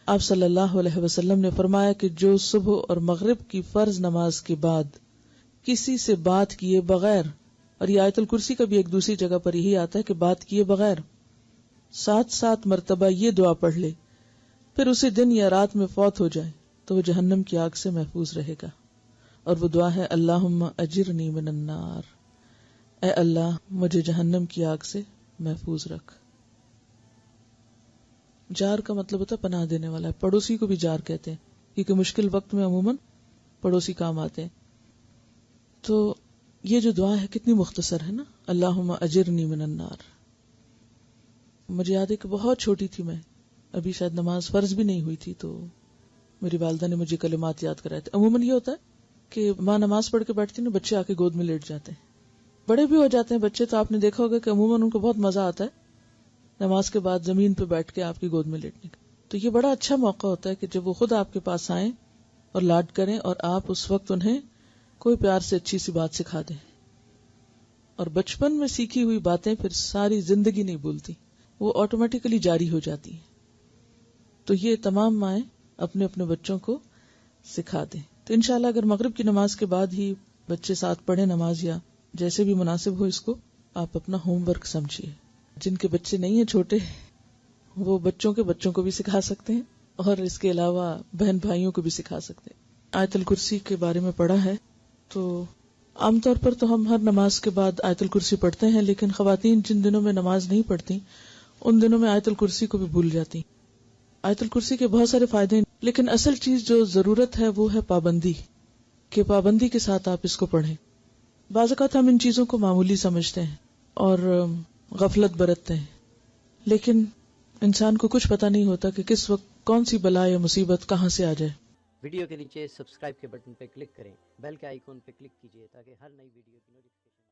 آپ صلی اللہ علیہ وسلم نے فرمایا کہ جو صبح اور مغرب کی فرض نماز کے بعد کسی سے بات کیے بغیر، اور یہ آیت الکرسی کا بھی ایک دوسری جگہ پر یہی آتا ہے کہ بات کیے بغیر 7 مرتبہ یہ دعا پڑھ لے، پھر اسی دن یا رات میں فوت ہو جائے تو وہ جہنم کی آگ سے محفوظ رہے گا. اور وہ دعا ہے اللہم اجرنی من النار، اے اللہ مجھے جہنم کی آگ سے محفوظ رکھ. جار کا مطلب ہوتا ہے پناہ دینے والا ہے. پڑوسی کو بھی جار کہتے ہیں کیونکہ مشکل وقت میں عموماً پڑوسی کام آتے ہیں. تو یہ جو دعا ہے کتنی مختصر ہے نا، اللہم اجرنی من النار. مجھے یاد ہے کہ بہت چھوٹی تھی میں، ابھی شاید نماز فرض بھی نہیں ہوئی تھی، تو میری والدہ نے مجھے کلمات یاد کرائے تھے. عموماً یہ ہوتا ہے کہ ماں نماز پڑھ کے بیٹھتی نا، بچے آ کے گود میں لیٹ جاتے ہیں. بڑے بھی ہو جاتے ہیں بچے تو آپ نے دیکھا ہوگا کہ عموماً ان کو بہت مزہ آتا ہے نماز کے بعد زمین پہ بیٹھ کے آپ کی گود میں لیٹنے کا. تو یہ بڑا اچھا موقع ہوتا ہے کہ جب وہ خود آپ کے پاس آئیں اور لاڈ کریں، اور آپ اس وقت انہیں کوئی پیار سے اچھی سی بات سکھا دیں. اور بچپن میں سیکھی ہوئی باتیں پھر ساری زندگی نہیں بھولتی، وہ آٹومیٹیکلی جاری ہو جاتی ہیں. تو یہ تمام مائیں اپنے اپنے بچوں کو سکھا دیں. تو انشاءاللہ اگر مغرب کی نماز کے بعد ہی بچے ساتھ پڑھیں نماز، یا جیسے بھی مناسب ہو، اس کو آپ اپنا ہوم ورک سمجھیے. جن کے بچے نہیں ہیں چھوٹے، وہ بچوں کے بچوں کو بھی سکھا سکتے ہیں، اور اس کے علاوہ بہن بھائیوں کو بھی سکھا سکتے ہیں. آیت الکرسی کے بارے میں پڑھا ہے. تو عام طور پر تو ہم ہر نماز کے بعد آیت الکرسی پڑھتے ہیں، لیکن خواتین جن دنوں میں نماز نہیں پڑھتی ان دنوں میں آیت الکرسی کو بھی بھول جاتی. آیت الکرسی کے بہت سارے فائدے ہیں، لیکن اصل چیز جو ضرورت ہے وہ ہے پابندی، کہ پابندی کے ساتھ آپ اس کو پڑھیں. بعض اوقات ہم ان چیزوں کو معمولی سمجھتے ہیں اور غفلت برتتے ہیں، لیکن انسان کو کچھ پتہ نہیں ہوتا کہ کس وقت کون سی بلا یا مصیبت کہاں سے آ جائے. ویڈیو کے نیچے سبسکرائب کے بٹن پہ کلک کریں، بیل کے آئیکن پہ کلک کیجئے تاکہ ہر نئی ویڈیو کی نوٹیفیکیشن